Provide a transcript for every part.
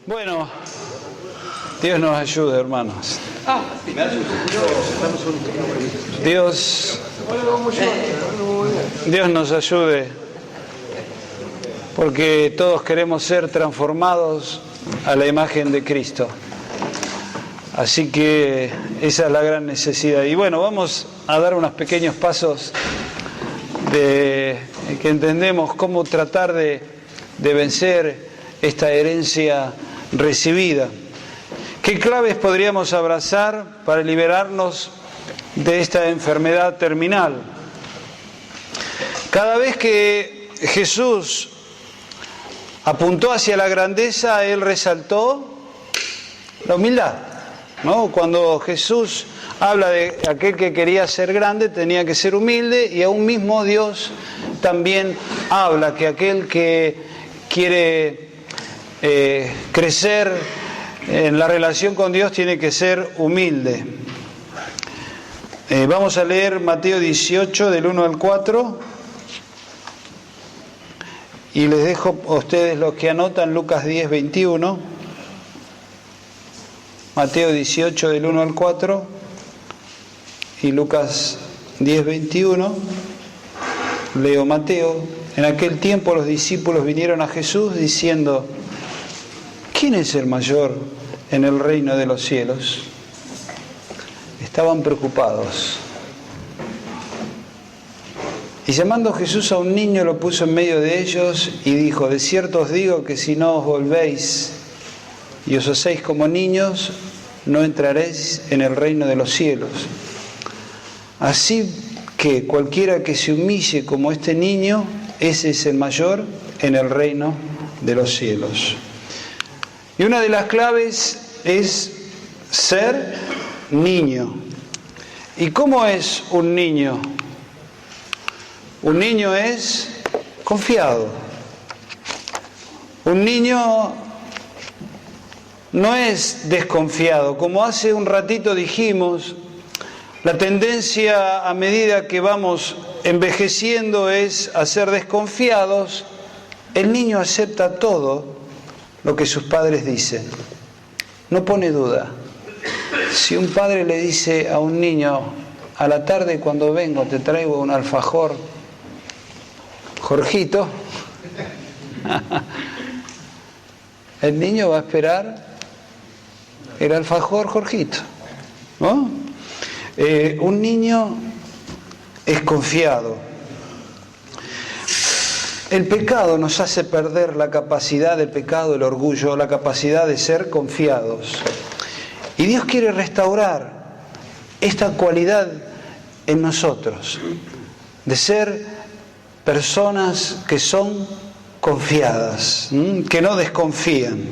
Bueno, Dios nos ayude, hermanos. Dios nos ayude, porque todos queremos ser transformados a la imagen de Cristo. Así que esa es la gran necesidad. Y bueno, vamos a dar unos pequeños pasos de que entendemos cómo tratar de vencer esta herencia recibida. ¿Qué claves podríamos abrazar para liberarnos de esta enfermedad terminal? Cada vez que Jesús apuntó hacia la grandeza, Él resaltó la humildad, ¿no? Cuando Jesús habla de aquel que quería ser grande, tenía que ser humilde, y aún mismo Dios también habla que aquel que quiere crecer en la relación con Dios tiene que ser humilde. Vamos a leer Mateo 18 del 1 al 4 y les dejo a ustedes los que anotan Lucas 10, 21. Mateo 18 del 1 al 4 y Lucas 10, 21. Leo Mateo. En aquel tiempo los discípulos vinieron a Jesús diciendo: ¿quién es el mayor en el reino de los cielos? Estaban preocupados. Y llamando Jesús a un niño, lo puso en medio de ellos y dijo: de cierto os digo que si no os volvéis y os hacéis como niños, no entraréis en el reino de los cielos. Así que cualquiera que se humille como este niño, ese es el mayor en el reino de los cielos. Y una de las claves es ser niño. ¿Y cómo es un niño? Un niño es confiado. Un niño no es desconfiado. Como hace un ratito dijimos, la tendencia a medida que vamos envejeciendo es a ser desconfiados. El niño acepta todo lo que sus padres dicen. No pone duda. Si un padre le dice a un niño: a la tarde cuando vengo te traigo un alfajor, Jorgito, el niño va a esperar el alfajor Jorgito, ¿no? Un niño es confiado. El pecado nos hace perder la capacidad del pecado, el orgullo, la capacidad de ser confiados. Y Dios quiere restaurar esta cualidad en nosotros, de ser personas que son confiadas, que no desconfían.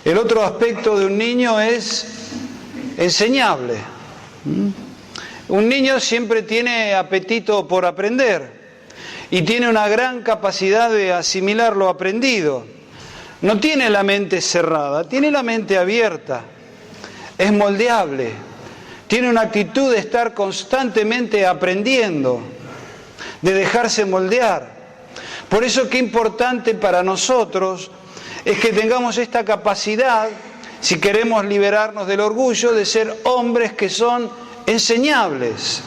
El otro aspecto de un niño es enseñable. Un niño siempre tiene apetito por aprender y tiene una gran capacidad de asimilar lo aprendido. No tiene la mente cerrada, tiene la mente abierta. Es moldeable. Tiene una actitud de estar constantemente aprendiendo, de dejarse moldear. Por eso qué importante para nosotros es que tengamos esta capacidad, si queremos liberarnos del orgullo, de ser hombres que son enseñables.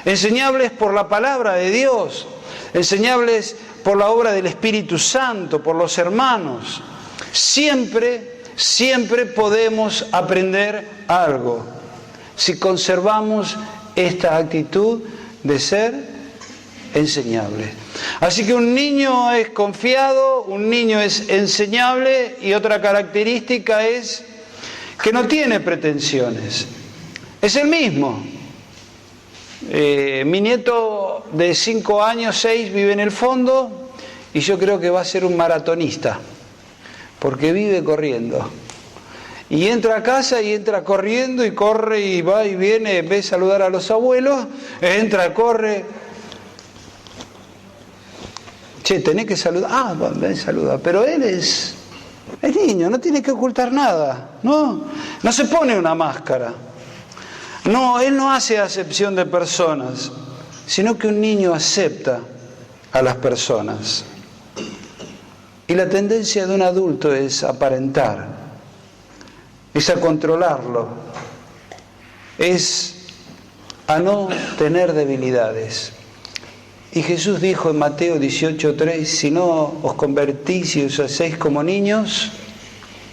Enseñables por la palabra de Dios, enseñables por la obra del Espíritu Santo, por los hermanos. Siempre podemos aprender algo si conservamos esta actitud de ser enseñable. Así que un niño es confiado, un niño es enseñable, y otra característica es que no tiene pretensiones. Es el mismo. Mi nieto de 5 años, 6, vive en el fondo y yo creo que va a ser un maratonista, porque vive corriendo. Y entra a casa y entra corriendo y corre y va y viene, ve saludar a los abuelos, entra, corre. Che, tenés que saludar. Ah, ven, saluda. Pero él es niño, no tiene que ocultar nada, ¿no? No se pone una máscara. No, él no hace acepción de personas, sino que un niño acepta a las personas. Y la tendencia de un adulto es aparentar, es a controlarlo, es a no tener debilidades. Y Jesús dijo en Mateo 18:3, si no os convertís y os hacéis como niños,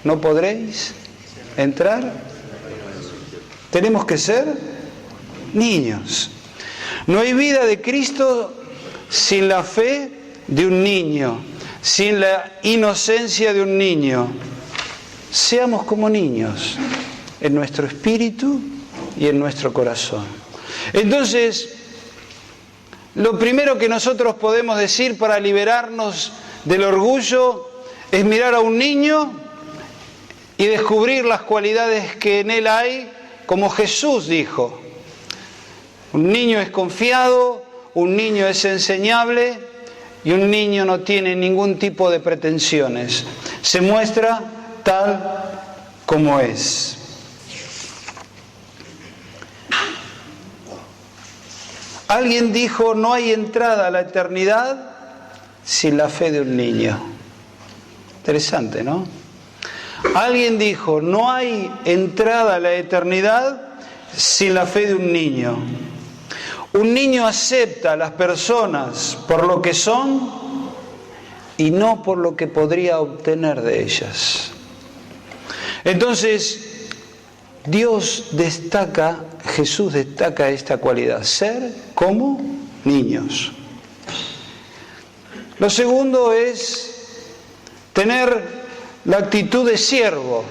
no podréis entrar. Tenemos que ser niños. No hay vida de Cristo sin la fe de un niño, sin la inocencia de un niño. Seamos como niños en nuestro espíritu y en nuestro corazón. Entonces, lo primero que nosotros podemos decir para liberarnos del orgullo es mirar a un niño y descubrir las cualidades que en él hay, como Jesús dijo. Un niño es confiado, un niño es enseñable y un niño no tiene ningún tipo de pretensiones. Se muestra tal como es. Alguien dijo, no hay entrada a la eternidad sin la fe de un niño. Interesante, ¿no? Alguien dijo, no hay entrada a la eternidad sin la fe de un niño. Un niño acepta a las personas por lo que son y no por lo que podría obtener de ellas. Entonces, Jesús destaca esta cualidad, ser como niños. Lo segundo es tener la actitud de siervo.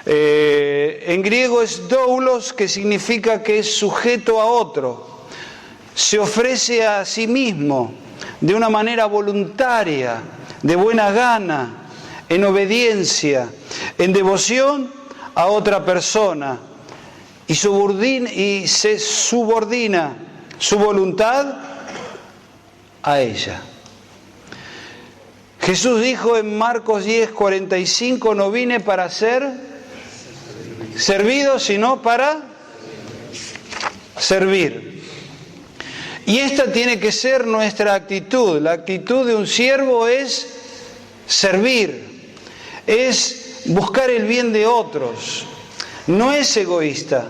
En griego es doulos, que significa que es sujeto a otro. Se ofrece a sí mismo de una manera voluntaria, de buena gana, en obediencia, en devoción a otra persona y se subordina su voluntad a ella. Jesús dijo en Marcos 10:45, no vine para ser servido, sino para servir. Y esta tiene que ser nuestra actitud. La actitud de un siervo es servir, es buscar el bien de otros, no es egoísta,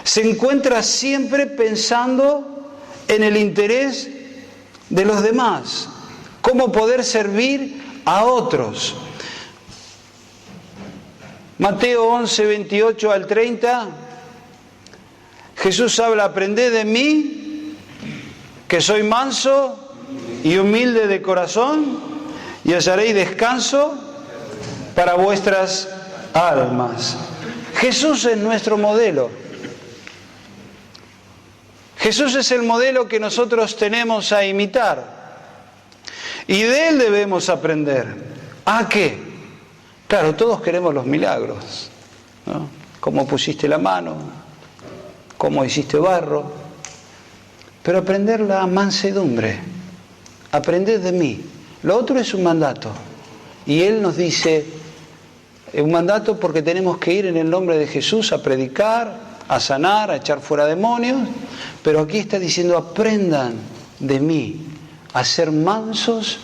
se encuentra siempre pensando en el interés de los demás, cómo poder servir a otros. Mateo 11:28 al 30, Jesús habla, aprended de mí, que soy manso y humilde de corazón, y hallaréis descanso para vuestras almas. Jesús es nuestro modelo. Jesús es el modelo que nosotros tenemos a imitar. Y de Él debemos aprender. ¿A qué? Claro, todos queremos los milagros, ¿no? Cómo pusiste la mano, cómo hiciste barro. Pero aprender la mansedumbre. Aprended de mí. Lo otro es un mandato. Y Él nos dice, un mandato porque tenemos que ir en el nombre de Jesús a predicar, a sanar, a echar fuera demonios, pero aquí está diciendo, aprendan de mí a ser mansos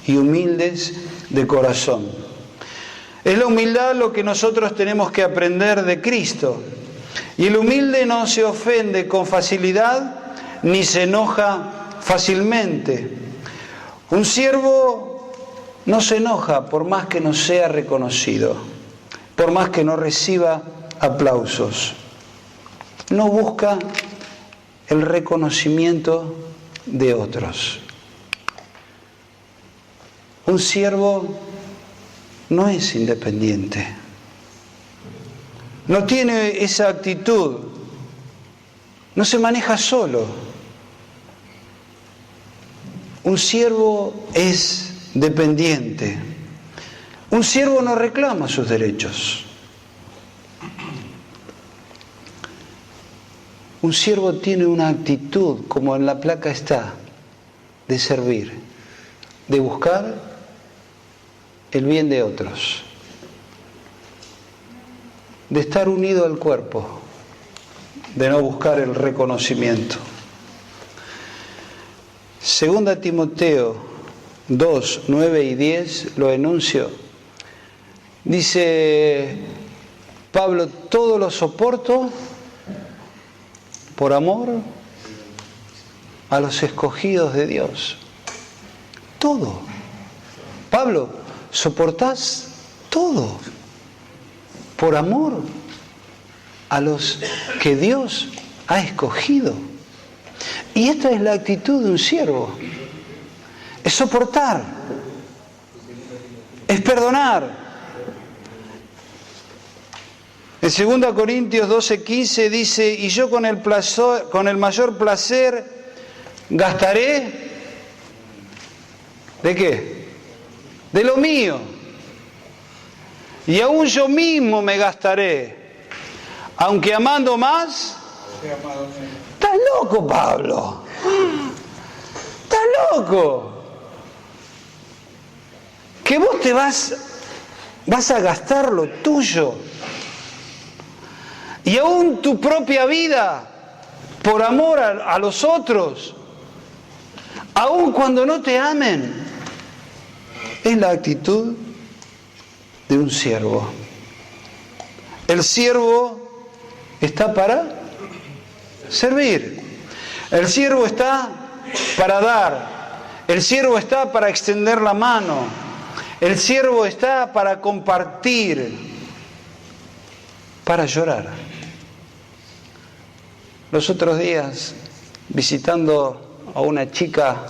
y humildes de corazón. Es la humildad lo que nosotros tenemos que aprender de Cristo. Y el humilde no se ofende con facilidad ni se enoja fácilmente. Un siervo no se enoja por más que no sea reconocido, por más que no reciba aplausos. No busca el reconocimiento de otros. Un siervo no es independiente. No tiene esa actitud. No se maneja solo. Un siervo es dependiente. Un siervo no reclama sus derechos. Un siervo tiene una actitud, como en la placa está, de servir, de buscar el bien de otros, de estar unido al cuerpo, de no buscar el reconocimiento. Segunda Timoteo 2, 9 y 10, lo enuncio. Dice Pablo, todo lo soporto por amor a los escogidos de Dios. Todo. Pablo, soportás todo por amor a los que Dios ha escogido. Y esta es la actitud de un siervo. Es soportar, es perdonar. En 2 Corintios 12:15 dice, y yo con el mayor placer gastaré, ¿de qué? De lo mío. Y aún yo mismo me gastaré, aunque amando más. ¿Estás loco, Pablo? ¿Estás loco? Que vos te vas a gastar lo tuyo. Y aún tu propia vida, por amor a los otros, aún cuando no te amen, es la actitud de un siervo. El siervo está para servir. El siervo está para dar. El siervo está para extender la mano. El siervo está para compartir, para llorar. Los otros días, visitando a una chica,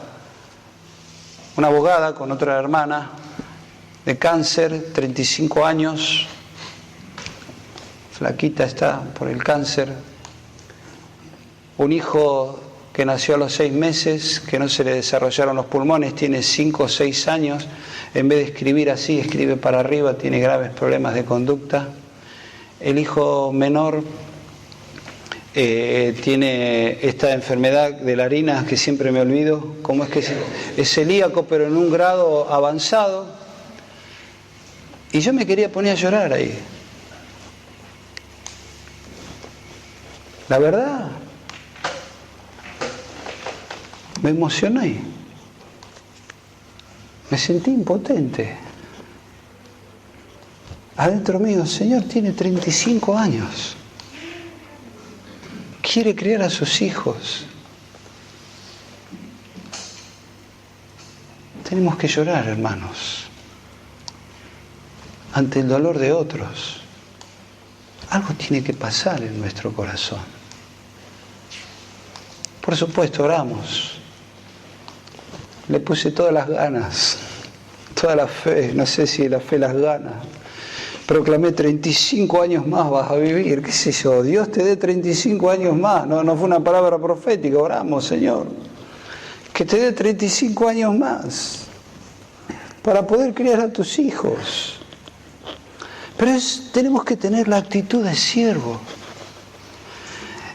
una abogada con otra hermana, de cáncer, 35 años, flaquita está por el cáncer, un hijo que nació a los 6 meses, que no se le desarrollaron los pulmones, tiene 5 o 6 años, en vez de escribir así, escribe para arriba, tiene graves problemas de conducta. El hijo menor tiene esta enfermedad de la harina que siempre me olvido, ¿cómo es que es celíaco, pero en un grado avanzado? Y yo me quería poner a llorar ahí. La verdad, me emocioné. Me sentí impotente. Adentro mío, el Señor tiene 35 años. Quiere criar a sus hijos. Tenemos que llorar, hermanos, ante el dolor de otros. Algo tiene que pasar en nuestro corazón. Por supuesto, oramos. Le puse todas las ganas, toda la fe, no sé si la fe las gana. Proclamé 35 años más vas a vivir, qué sé yo, Dios te dé 35 años más, no fue una palabra profética, oramos, Señor, que te dé 35 años más para poder criar a tus hijos. Pero tenemos que tener la actitud de siervo,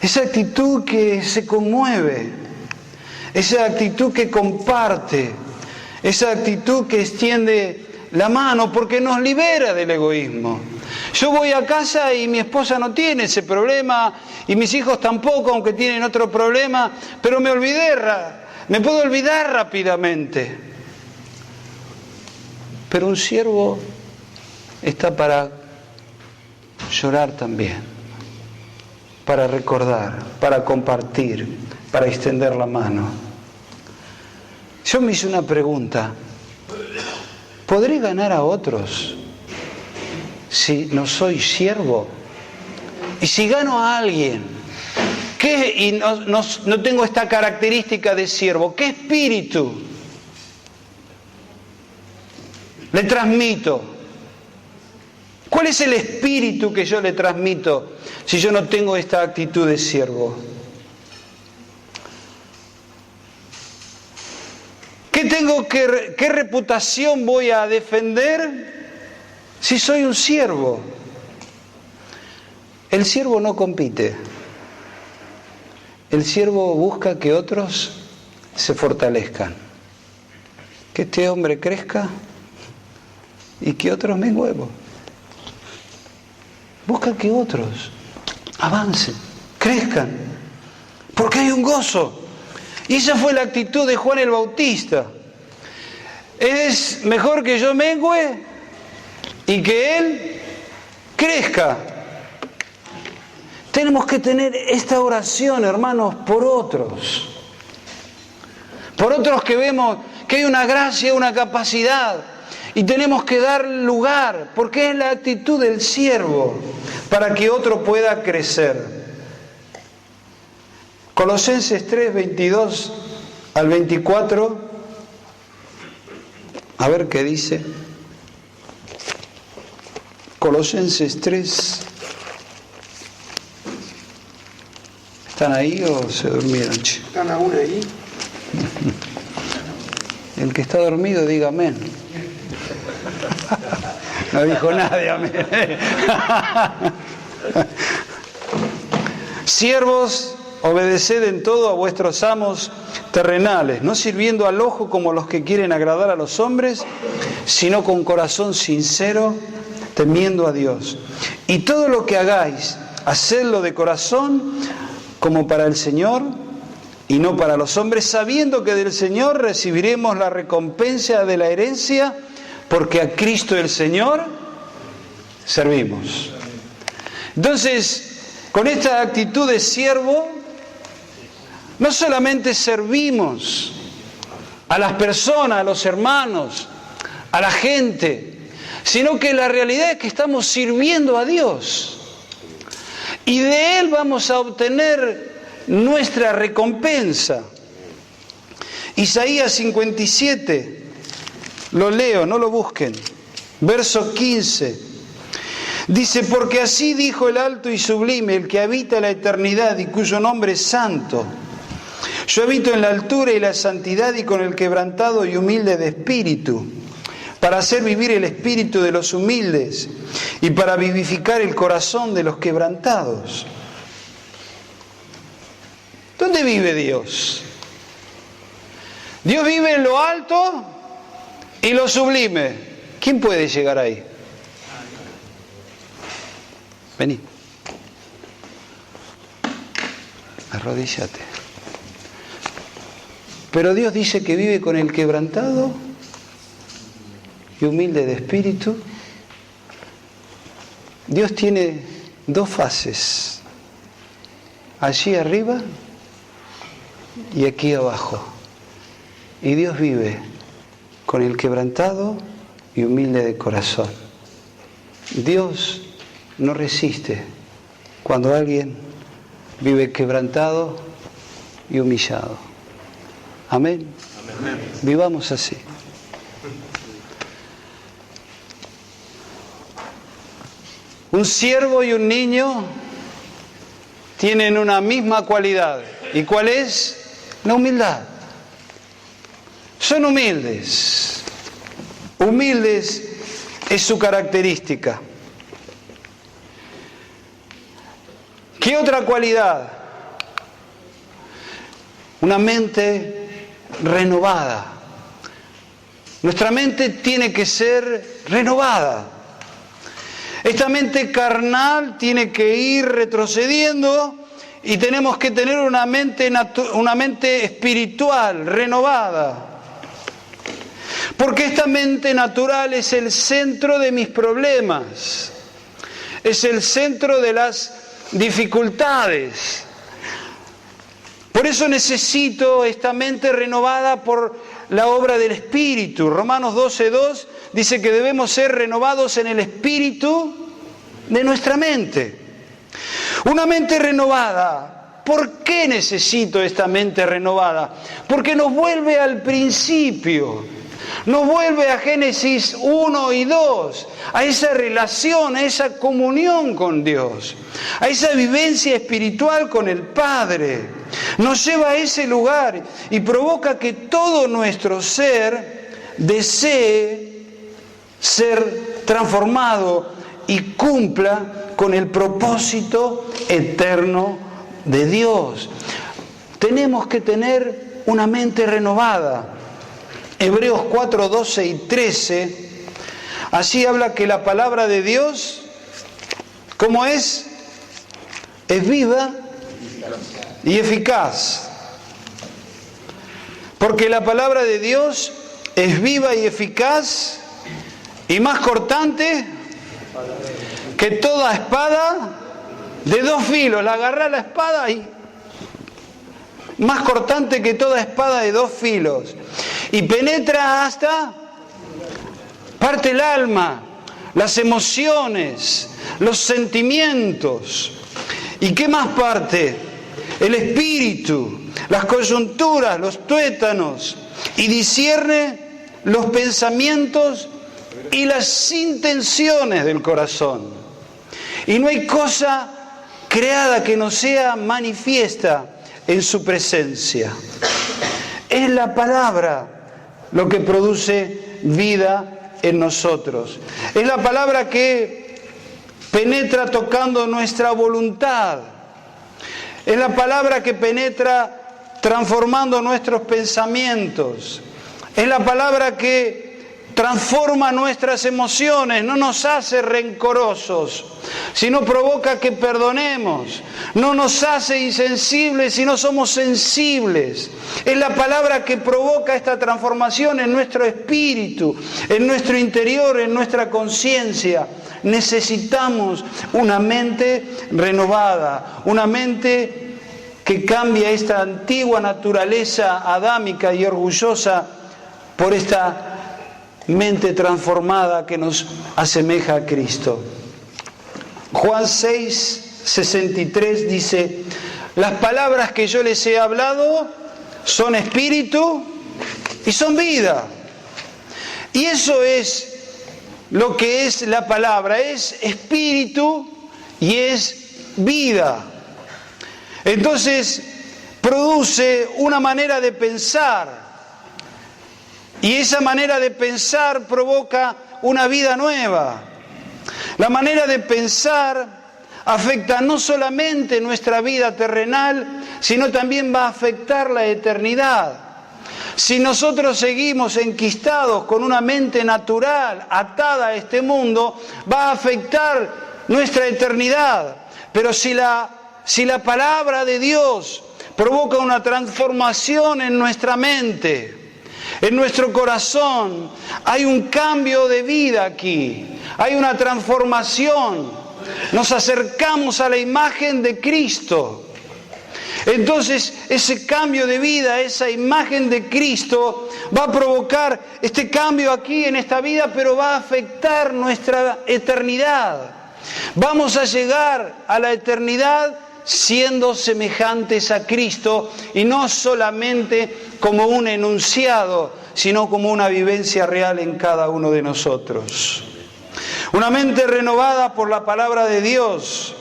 esa actitud que se conmueve, esa actitud que comparte, esa actitud que extiende la mano, porque nos libera del egoísmo. Yo voy a casa y mi esposa no tiene ese problema y mis hijos tampoco, aunque tienen otro problema, pero me puedo olvidar rápidamente. Pero un siervo está para llorar también, para recordar, para compartir, para extender la mano. Yo me hice una pregunta. ¿Podré ganar a otros si no soy siervo? Y si gano a alguien y no tengo esta característica de siervo, ¿qué espíritu le transmito? ¿Cuál es el espíritu que yo le transmito si yo no tengo esta actitud de siervo? ¿Qué reputación voy a defender si soy un siervo? El siervo no compite. El siervo busca que otros se fortalezcan. Que este hombre crezca y que otros menguemos. Busca que otros avancen, crezcan, porque hay un gozo. Y esa fue la actitud de Juan el Bautista. Es mejor que yo mengüe y que Él crezca. Tenemos que tener esta oración, hermanos, por otros. Por otros que vemos que hay una gracia, una capacidad. Y tenemos que dar lugar, porque es la actitud del siervo, para que otro pueda crecer. Colosenses 3, 22 al 24. A ver qué dice. Colosenses 3. ¿Están ahí o se durmieron? ¿Están aún ahí? El que está dormido diga amén. No dijo nadie amén. Siervos, obedeced en todo a vuestros amos terrenales, no sirviendo al ojo como los que quieren agradar a los hombres, sino con corazón sincero, temiendo a Dios. Y todo lo que hagáis, hacedlo de corazón, como para el Señor y no para los hombres, sabiendo que del Señor recibiremos la recompensa de la herencia, porque a Cristo el Señor servimos. Entonces, con esta actitud de siervo, no solamente servimos a las personas, a los hermanos, a la gente, sino que la realidad es que estamos sirviendo a Dios. Y de Él vamos a obtener nuestra recompensa. Isaías 57, lo leo, no lo busquen. Verso 15. Dice, porque así dijo el alto y sublime, el que habita la eternidad y cuyo nombre es santo. Yo habito en la altura y la santidad y con el quebrantado y humilde de espíritu, para hacer vivir el espíritu de los humildes y para vivificar el corazón de los quebrantados. ¿Dónde vive Dios? Dios vive en lo alto y lo sublime. ¿Quién puede llegar ahí? Vení. Arrodíllate. Pero Dios dice que vive con el quebrantado y humilde de espíritu. Dios tiene dos fases, allí arriba y aquí abajo. Y Dios vive con el quebrantado y humilde de corazón. Dios no resiste cuando alguien vive quebrantado y humillado. Amén. Amén. Vivamos así. Un siervo y un niño tienen una misma cualidad. ¿Y cuál es? La humildad. Son humildes. Humildes es su característica. ¿Qué otra cualidad? Una mente renovada. Nuestra mente tiene que ser renovada. Esta mente carnal tiene que ir retrocediendo y tenemos que tener una mente espiritual, renovada. Porque esta mente natural es el centro de mis problemas, es el centro de las dificultades. Por eso necesito esta mente renovada por la obra del Espíritu. Romanos 12:2 dice que debemos ser renovados en el espíritu de nuestra mente. Una mente renovada. ¿Por qué necesito esta mente renovada? Porque nos vuelve al principio. Nos vuelve a Génesis 1 y 2, a esa relación, a esa comunión con Dios, a esa vivencia espiritual con el Padre. Nos lleva a ese lugar y provoca que todo nuestro ser desee ser transformado y cumpla con el propósito eterno de Dios. Tenemos que tener una mente renovada. Hebreos 4, 12 y 13, así habla que la palabra de Dios, ¿cómo es? Es viva y eficaz. Porque la palabra de Dios es viva y eficaz y más cortante que toda espada de dos filos. La agarrá la espada y más cortante que toda espada de dos filos. Y penetra hasta, parte el alma, las emociones, los sentimientos. ¿Y qué más parte? El espíritu, las coyunturas, los tuétanos. Y discierne los pensamientos y las intenciones del corazón. Y no hay cosa creada que no sea manifiesta en su presencia. Es la palabra lo que produce vida en nosotros. Es la palabra que penetra tocando nuestra voluntad. Es la palabra que penetra transformando nuestros pensamientos. Es la palabra que transforma nuestras emociones, no nos hace rencorosos, sino provoca que perdonemos. No nos hace insensibles, sino somos sensibles. Es la palabra que provoca esta transformación en nuestro espíritu, en nuestro interior, en nuestra conciencia. Necesitamos una mente renovada, una mente que cambia esta antigua naturaleza adámica y orgullosa por esta mente transformada que nos asemeja a Cristo. Juan 6:63 dice: las palabras que yo les he hablado son espíritu y son vida. Y eso es lo que es la palabra, es espíritu y es vida. Entonces produce una manera de pensar. Y esa manera de pensar provoca una vida nueva. La manera de pensar afecta no solamente nuestra vida terrenal, sino también va a afectar la eternidad. Si nosotros seguimos enquistados con una mente natural, atada a este mundo, va a afectar nuestra eternidad. Pero si la palabra de Dios provoca una transformación en nuestra mente, en nuestro corazón, hay un cambio de vida aquí, hay una transformación, nos acercamos a la imagen de Cristo. Entonces ese cambio de vida, esa imagen de Cristo va a provocar este cambio aquí en esta vida, pero va a afectar nuestra eternidad. Vamos a llegar a la eternidad siendo semejantes a Cristo, y no solamente como un enunciado, sino como una vivencia real en cada uno de nosotros. Una mente renovada por la palabra de Dios,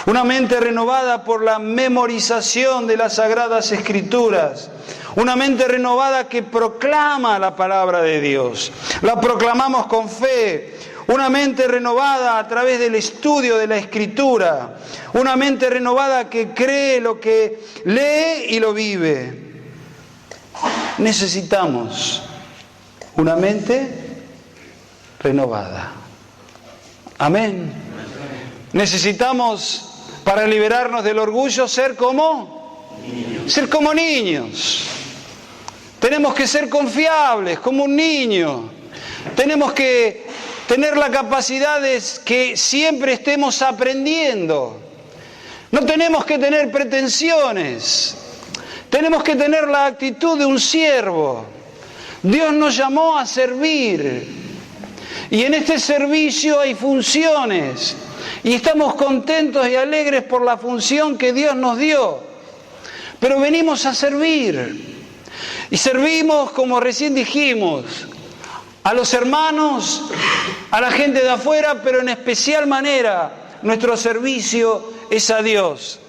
una mente renovada por la memorización de las Sagradas Escrituras, una mente renovada que proclama la palabra de Dios, la proclamamos con fe. Una mente renovada a través del estudio de la Escritura. Una mente renovada que cree lo que lee y lo vive. Necesitamos una mente renovada. Amén. Necesitamos, para liberarnos del orgullo, ser como niños. Tenemos que ser confiables, como un niño. Tenemos que tener la capacidad de que siempre estemos aprendiendo. No tenemos que tener pretensiones. Tenemos que tener la actitud de un siervo. Dios nos llamó a servir. Y en este servicio hay funciones. Y estamos contentos y alegres por la función que Dios nos dio. Pero venimos a servir. Y servimos, como recién dijimos, a los hermanos, a la gente de afuera, pero en especial manera nuestro servicio es a Dios.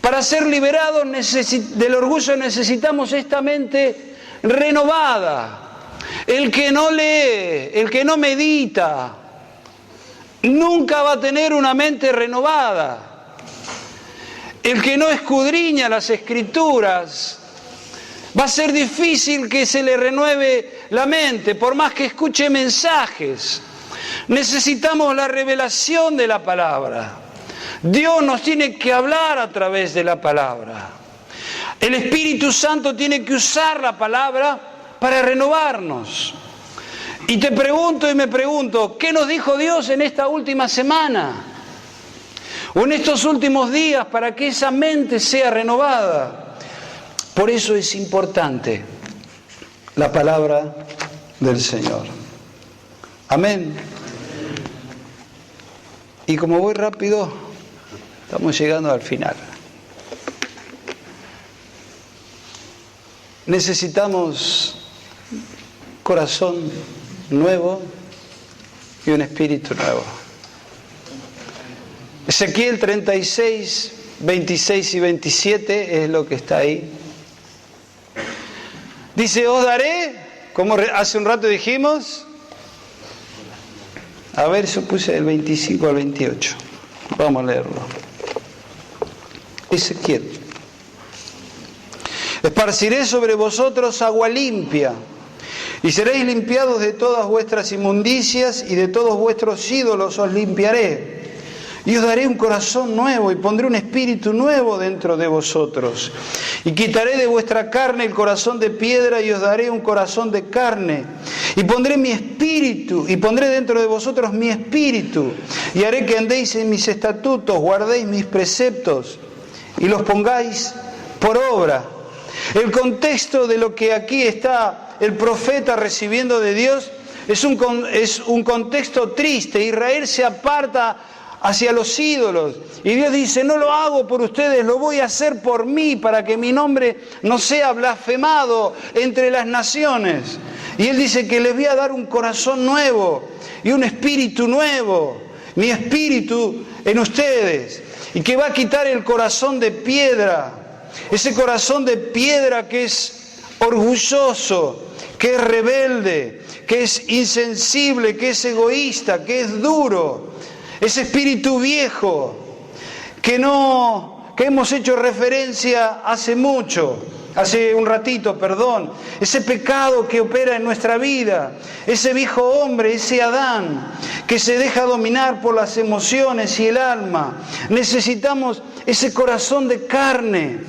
Para ser liberados del orgullo necesitamos esta mente renovada. El que no lee, el que no medita, nunca va a tener una mente renovada. El que no escudriña las Escrituras, va a ser difícil que se le renueve la mente, por más que escuche mensajes. Necesitamos la revelación de la palabra. Dios nos tiene que hablar a través de la palabra. El Espíritu Santo tiene que usar la palabra para renovarnos. Y te pregunto y me pregunto, ¿qué nos dijo Dios en esta última semana? O en estos últimos días para que esa mente sea renovada. Por eso es importante la palabra del Señor. Amén. Y como voy rápido, estamos llegando al final. Necesitamos corazón nuevo y un espíritu nuevo. Ezequiel 36, 26 y 27 es lo que está ahí. Dice, os daré, como hace un rato dijimos, a ver, yo puse del 25 al 28. Vamos a leerlo. Ezequiel. Esparciré sobre vosotros agua limpia, y seréis limpiados de todas vuestras inmundicias, y de todos vuestros ídolos os limpiaré. Y os daré un corazón nuevo, y pondré un espíritu nuevo dentro de vosotros. Y quitaré de vuestra carne el corazón de piedra, y os daré un corazón de carne. Y pondré mi espíritu, y pondré dentro de vosotros mi espíritu. Y haré que andéis en mis estatutos, guardéis mis preceptos, y los pongáis por obra. El contexto de lo que aquí está el profeta recibiendo de Dios es un contexto triste. Israel se aparta hacia los ídolos y Dios dice, no lo hago por ustedes, lo voy a hacer por mí, para que mi nombre no sea blasfemado entre las naciones. Y Él dice que les voy a dar un corazón nuevo y un espíritu nuevo, mi espíritu en ustedes, y que va a quitar el corazón de piedra. Ese corazón de piedra que es orgulloso, que es rebelde, que es insensible, que es egoísta, que es duro. Ese espíritu viejo que hemos hecho referencia hace un ratito, ese pecado que opera en nuestra vida, ese viejo hombre, ese Adán, que se deja dominar por las emociones y el alma. Necesitamos ese corazón de carne,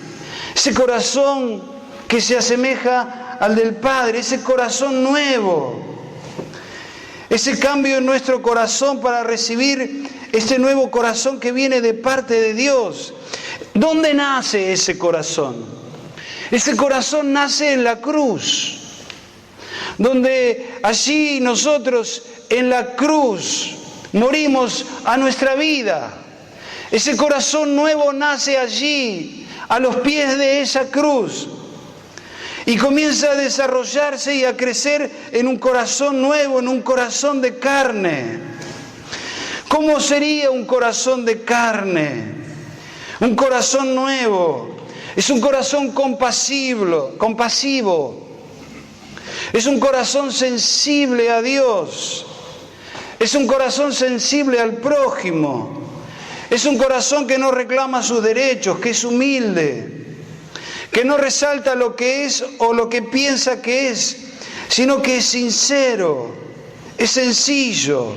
ese corazón que se asemeja al del Padre, ese corazón nuevo, ese cambio en nuestro corazón para recibir este nuevo corazón que viene de parte de Dios. ¿Dónde nace ese corazón? Ese corazón nace en la cruz, donde allí nosotros en la cruz morimos a nuestra vida. Ese corazón nuevo nace allí, a los pies de esa cruz, y comienza a desarrollarse y a crecer en un corazón nuevo, en un corazón de carne. ¿Cómo sería un corazón de carne? Un corazón nuevo. Es un corazón compasivo. Es un corazón sensible a Dios. Es un corazón sensible al prójimo. Es un corazón que no reclama sus derechos, que es humilde, que no resalta lo que es o lo que piensa que es, sino que es sincero, es sencillo,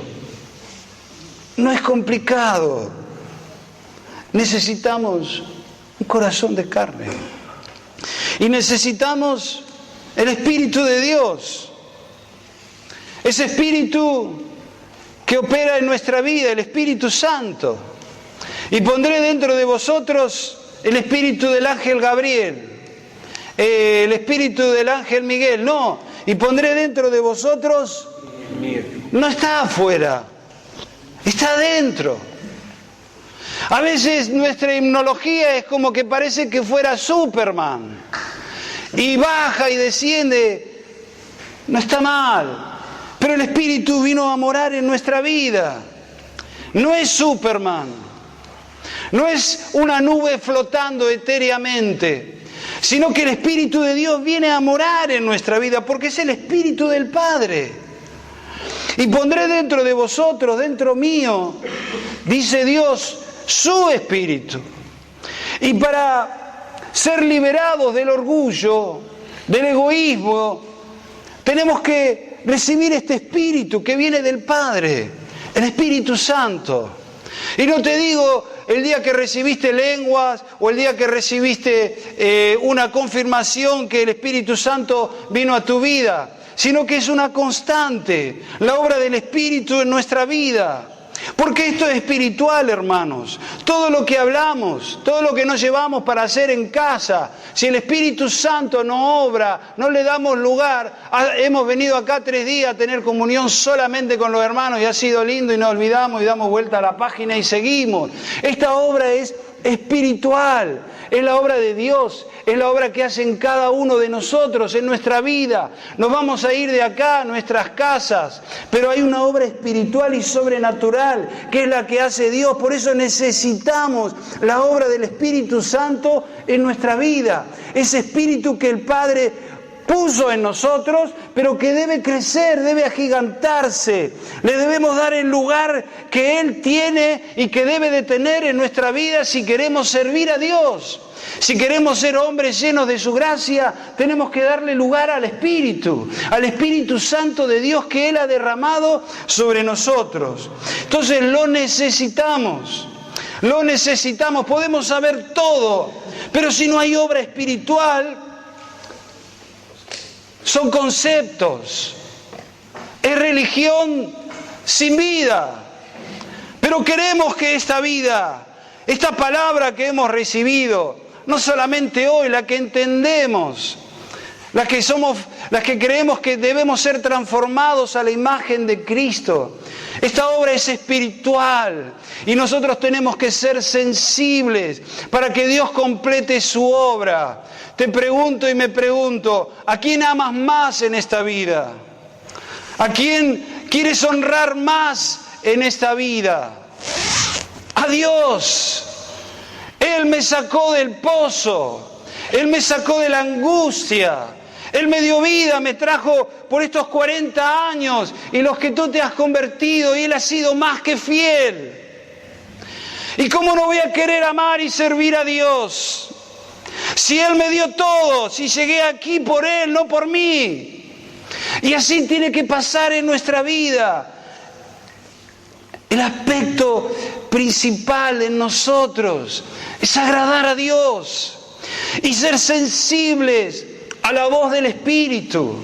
no es complicado. Necesitamos un corazón de carne y necesitamos el Espíritu de Dios, ese Espíritu que opera en nuestra vida, el Espíritu Santo. Y pondré dentro de vosotros el espíritu del ángel Gabriel, el espíritu del ángel Miguel, no. Y pondré dentro de vosotros, no está afuera, está dentro. A veces nuestra himnología es como que parece que fuera Superman, y baja y desciende. No está mal, pero el Espíritu vino a morar en nuestra vida. No es Superman. No es una nube flotando etéreamente, sino que el Espíritu de Dios viene a morar en nuestra vida, porque es el Espíritu del Padre. Y pondré dentro de vosotros, dentro mío, dice Dios, su Espíritu. Y para ser liberados del orgullo, del egoísmo, tenemos que recibir este Espíritu que viene del Padre, el Espíritu Santo. Y no te digo el día que recibiste lenguas o el día que recibiste una confirmación que el Espíritu Santo vino a tu vida, sino que es una constante, la obra del Espíritu en nuestra vida. Porque esto es espiritual, hermanos. Todo lo que hablamos, todo lo que nos llevamos para hacer en casa, si el Espíritu Santo no obra, no le damos lugar. Hemos venido acá 3 días a tener comunión solamente con los hermanos y ha sido lindo y nos olvidamos y damos vuelta a la página y seguimos. Esta obra es espiritual, es la obra de Dios, es la obra que hace en cada uno de nosotros, en nuestra vida. Nos vamos a ir de acá a nuestras casas, pero hay una obra espiritual y sobrenatural que es la que hace Dios. Por eso necesitamos la obra del Espíritu Santo en nuestra vida. Ese Espíritu que el Padre puso en nosotros, pero que debe crecer, debe agigantarse. Le debemos dar el lugar que Él tiene y que debe de tener en nuestra vida si queremos servir a Dios. Si queremos ser hombres llenos de su gracia, tenemos que darle lugar al Espíritu Santo de Dios que Él ha derramado sobre nosotros. Entonces lo necesitamos. Podemos saber todo, pero si no hay obra espiritual, son conceptos, es religión sin vida. Pero queremos que esta vida, esta palabra que hemos recibido, no solamente hoy, la que entendemos, las que creemos que debemos ser transformados a la imagen de Cristo. Esta obra es espiritual y nosotros tenemos que ser sensibles para que Dios complete su obra. Te pregunto y me pregunto, ¿a quién amas más en esta vida? ¿A quién quieres honrar más en esta vida? A Dios. Él me sacó del pozo, Él me sacó de la angustia, Él me dio vida, me trajo por estos 40 años y los que tú te has convertido, y Él ha sido más que fiel. ¿Y cómo no voy a querer amar y servir a Dios? Si Él me dio todo, si llegué aquí por Él, no por mí. Y así tiene que pasar en nuestra vida. El aspecto principal en nosotros es agradar a Dios y ser sensibles a la voz del Espíritu.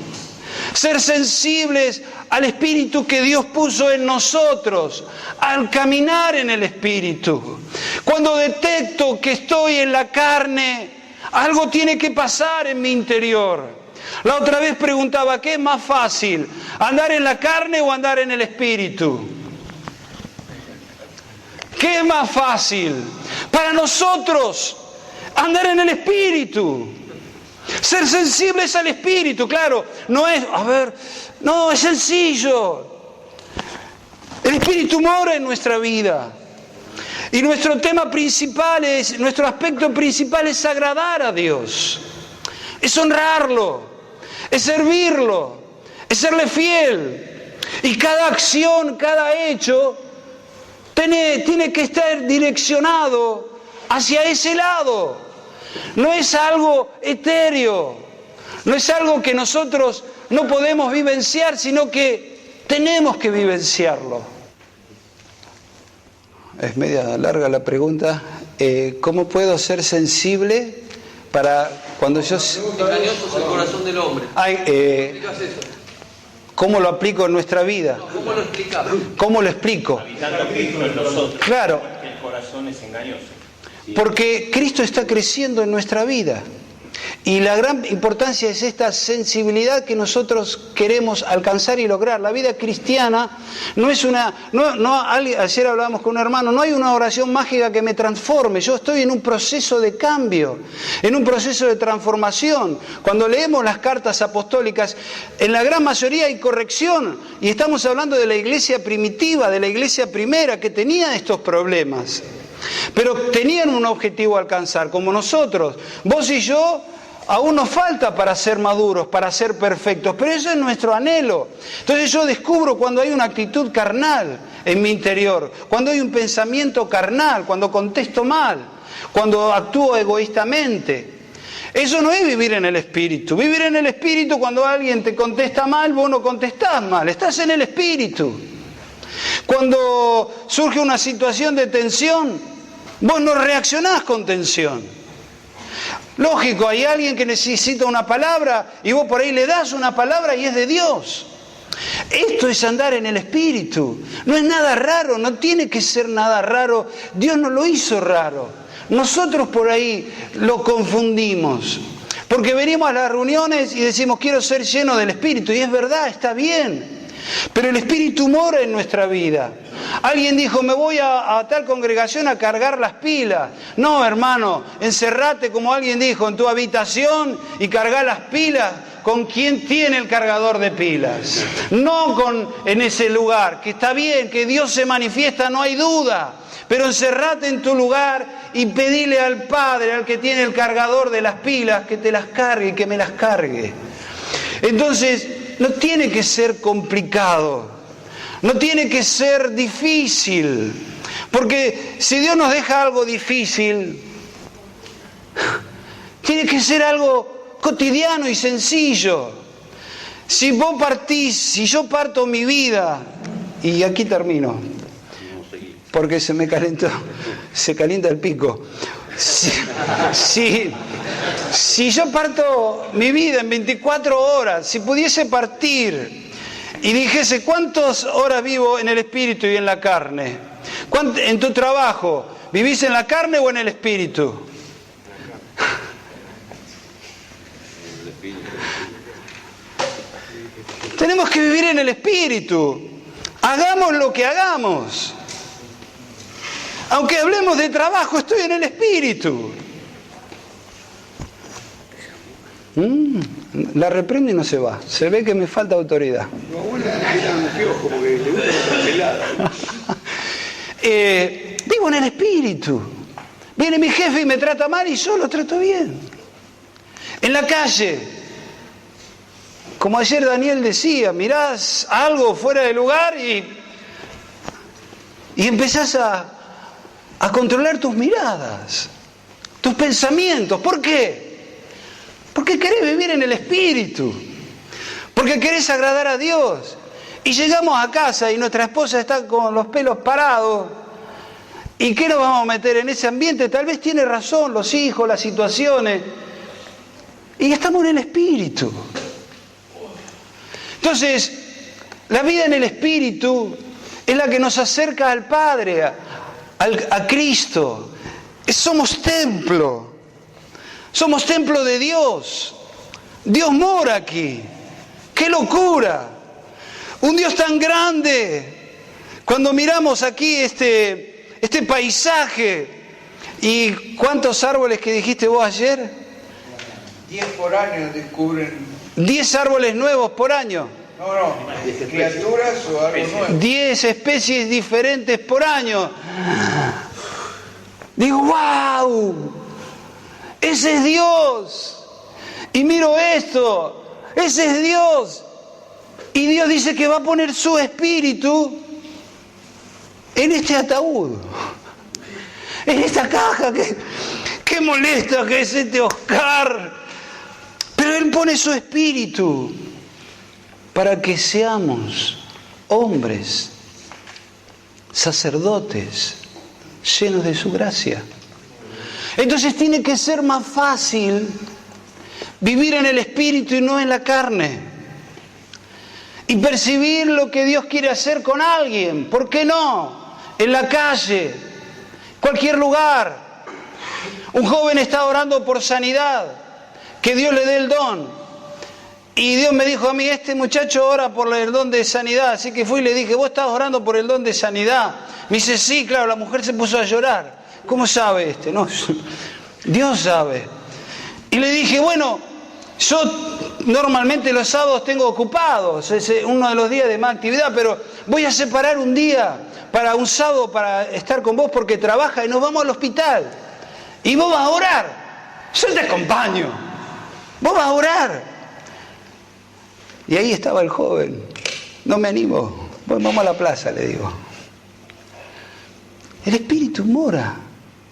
Ser sensibles al Espíritu que Dios puso en nosotros, al caminar en el Espíritu. Cuando detecto que estoy en la carne, algo tiene que pasar en mi interior. La otra vez preguntaba, ¿qué es más fácil? ¿Andar en la carne o andar en el Espíritu? ¿Qué es más fácil? Para nosotros, andar en el Espíritu. Ser sensibles al Espíritu, claro, no es, es sencillo. El Espíritu mora en nuestra vida. Y nuestro tema principal nuestro aspecto principal es agradar a Dios. Es honrarlo, es servirlo, es serle fiel. Y cada acción, cada hecho, tiene que estar direccionado hacia ese lado. No es algo etéreo, no es algo que nosotros no podemos vivenciar, sino que tenemos que vivenciarlo. Es media larga la pregunta. ¿Cómo puedo ser sensible para cuando yo... Engañoso es el corazón del hombre. ¿Explicas eso? ¿Cómo lo aplico en nuestra vida? ¿Cómo lo explicas? ¿Cómo lo explico? Habitando Cristo en nosotros. Claro. El corazón es engañoso. Porque Cristo está creciendo en nuestra vida. Y la gran importancia es esta sensibilidad que nosotros queremos alcanzar y lograr. La vida cristiana no es ayer hablábamos con un hermano, no hay una oración mágica que me transforme. Yo estoy en un proceso de cambio, en un proceso de transformación. Cuando leemos las cartas apostólicas, en la gran mayoría hay corrección. Y estamos hablando de la iglesia primitiva, de la iglesia primera, que tenía estos problemas. Pero tenían un objetivo a alcanzar, como nosotros. Vos y yo aún nos falta para ser maduros, para ser perfectos, pero eso es nuestro anhelo. Entonces yo descubro cuando hay una actitud carnal en mi interior, cuando hay un pensamiento carnal, cuando contesto mal, cuando actúo egoístamente. Eso no es vivir en el Espíritu. Vivir en el Espíritu, cuando alguien te contesta mal, vos no contestás mal, estás en el Espíritu. Cuando surge una situación de tensión, vos no reaccionás con tensión. Lógico, hay alguien que necesita una palabra y vos por ahí le das una palabra y es de Dios. Esto es andar en el Espíritu. No es nada raro, no tiene que ser nada raro. Dios no lo hizo raro. Nosotros por ahí lo confundimos. Porque venimos a las reuniones y decimos quiero ser lleno del Espíritu. Y es verdad, está bien. Pero el Espíritu mora en nuestra vida. Alguien dijo, me voy a tal congregación a cargar las pilas. No, hermano, encerrate, como alguien dijo, en tu habitación y cargá las pilas con quien tiene el cargador de pilas. No en ese lugar, que está bien, que Dios se manifiesta, no hay duda. Pero encerrate en tu lugar y pedile al Padre, al que tiene el cargador de las pilas, que te las cargue, que me las cargue. Entonces, no tiene que ser complicado, no tiene que ser difícil, porque si Dios nos deja algo difícil, tiene que ser algo cotidiano y sencillo. Si vos partís, si yo parto mi vida, y aquí termino, porque se me calentó, se calienta el pico. Si yo parto mi vida en 24 horas, si pudiese partir y dijese cuántas horas vivo en el espíritu y en la carne, en tu trabajo, ¿vivís en la carne o en el espíritu? Tenemos que vivir en el espíritu. Hagamos lo que hagamos. Aunque hablemos de trabajo, estoy en el espíritu. La reprendo y no se va. Se ve que me falta autoridad. Mi abuela era un piojo porque le gusta la pelada. Vivo en el espíritu. Viene mi jefe y me trata mal y yo lo trato bien. En la calle, como ayer Daniel decía, mirás algo fuera de lugar y empezás a controlar tus miradas, tus pensamientos. ¿Por qué? Porque querés vivir en el Espíritu, porque querés agradar a Dios. Y llegamos a casa y nuestra esposa está con los pelos parados. ¿Y qué nos vamos a meter en ese ambiente? Tal vez tiene razón los hijos, las situaciones. Y estamos en el Espíritu. Entonces, la vida en el Espíritu es la que nos acerca al Padre, a Cristo. Somos templo de Dios. Dios mora aquí. ¡Qué locura! Un Dios tan grande. Cuando miramos aquí este paisaje, ¿y cuántos árboles que dijiste vos ayer? 10 por año descubren. 10 árboles nuevos por año. No, criaturas o algo nuevo. 10 especies diferentes por año. Digo, ¡wow! Ese es Dios. Y miro esto, ese es Dios. Y Dios dice que va a poner su espíritu en este ataúd, en esta caja que molesta que es este Oscar. Pero Él pone su espíritu para que seamos hombres, sacerdotes, llenos de su gracia. Entonces tiene que ser más fácil vivir en el espíritu y no en la carne. Y percibir lo que Dios quiere hacer con alguien. ¿Por qué no? En la calle, cualquier lugar. Un joven está orando por sanidad, que Dios le dé el don. Y Dios me dijo a mí, este muchacho ora por el don de sanidad. Así que fui y le dije, ¿vos estás orando por el don de sanidad? Me dice, sí, claro. La mujer se puso a llorar. ¿Cómo sabe este? No, Dios sabe. Y le dije, bueno, yo normalmente los sábados tengo ocupados, es uno de los días de más actividad, pero voy a separar un día un sábado para estar con vos porque trabaja y nos vamos al hospital. Y vos vas a orar. Yo te acompaño. Vos vas a orar. Y ahí estaba el joven. No me animo. Vamos a la plaza, le digo. El Espíritu mora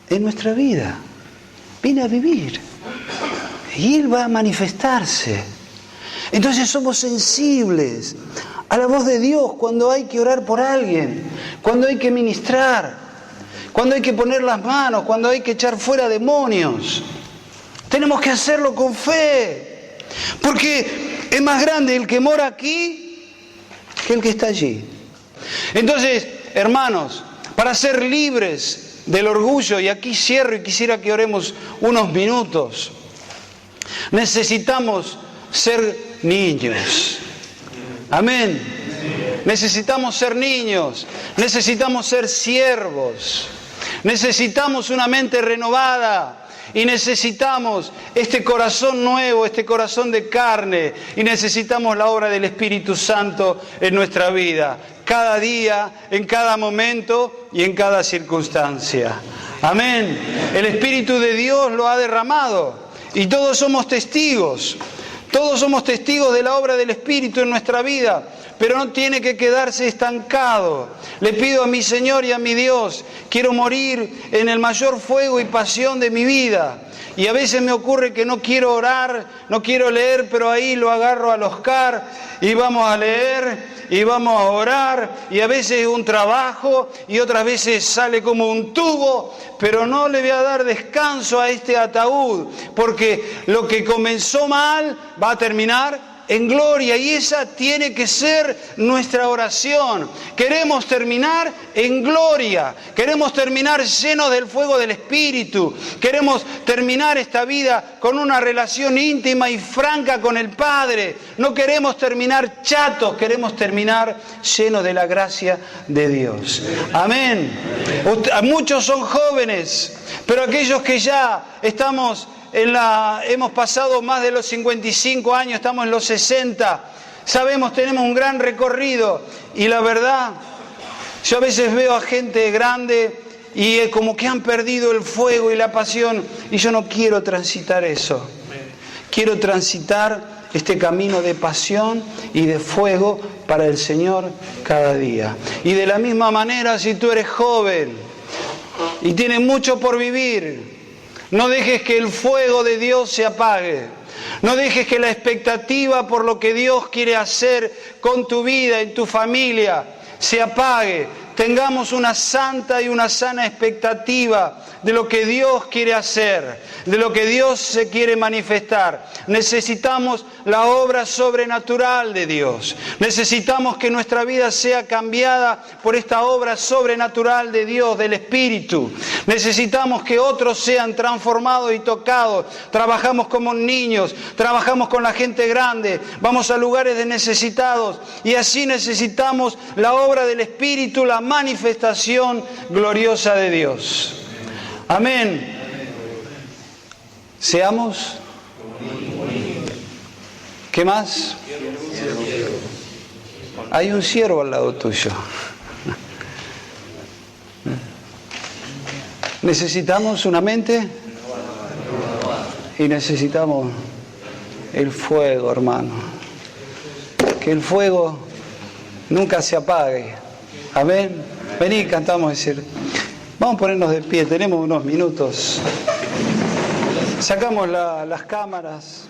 en nuestra vida. Viene a vivir. Y Él va a manifestarse. Entonces somos sensibles a la voz de Dios cuando hay que orar por alguien, cuando hay que ministrar, cuando hay que poner las manos, cuando hay que echar fuera demonios. Tenemos que hacerlo con fe. Porque es más grande el que mora aquí que el que está allí. Entonces, hermanos, para ser libres del orgullo, y aquí cierro y quisiera que oremos unos minutos, necesitamos ser niños. Amén. Necesitamos ser niños, necesitamos ser siervos, necesitamos una mente renovada y necesitamos este corazón nuevo, este corazón de carne, y necesitamos la obra del Espíritu Santo en nuestra vida, cada día, en cada momento y en cada circunstancia. Amén. El Espíritu de Dios lo ha derramado y todos somos testigos. Todos somos testigos de la obra del Espíritu en nuestra vida, pero no tiene que quedarse estancado. Le pido a mi Señor y a mi Dios, quiero morir en el mayor fuego y pasión de mi vida. Y a veces me ocurre que no quiero orar, no quiero leer, pero ahí lo agarro al Oscar y vamos a leer y vamos a orar, y a veces es un trabajo y otras veces sale como un tubo, pero no le voy a dar descanso a este ataúd, porque lo que comenzó mal va a terminar en gloria, y esa tiene que ser nuestra oración. Queremos terminar en gloria, queremos terminar llenos del fuego del Espíritu, queremos terminar esta vida con una relación íntima y franca con el Padre. No queremos terminar chatos, queremos terminar llenos de la gracia de Dios. Amén. Muchos son jóvenes, pero aquellos que ya estamos hemos pasado más de los 55 años, estamos en los 60, sabemos, tenemos un gran recorrido, y la verdad, yo a veces veo a gente grande y como que han perdido el fuego y la pasión, y yo no quiero transitar eso. Quiero transitar este camino de pasión y de fuego para el Señor cada día. Y de la misma manera, si tú eres joven y tienes mucho por vivir, no dejes que el fuego de Dios se apague. No dejes que la expectativa por lo que Dios quiere hacer con tu vida, en tu familia, se apague. Tengamos una santa y una sana expectativa de lo que Dios quiere hacer, de lo que Dios se quiere manifestar. Necesitamos la obra sobrenatural de Dios. Necesitamos que nuestra vida sea cambiada por esta obra sobrenatural de Dios, del Espíritu. Necesitamos que otros sean transformados y tocados. Trabajamos como niños, trabajamos con la gente grande, vamos a lugares de necesitados, y así necesitamos la obra del Espíritu, la manifestación gloriosa de Dios. Amén. Seamos. ¿Qué más? Hay un siervo al lado tuyo. Necesitamos una mente y necesitamos el fuego, hermano. Que el fuego nunca se apague. Amén. Vení, cantamos, decir. Vamos a ponernos de pie, tenemos unos minutos. Sacamos las cámaras.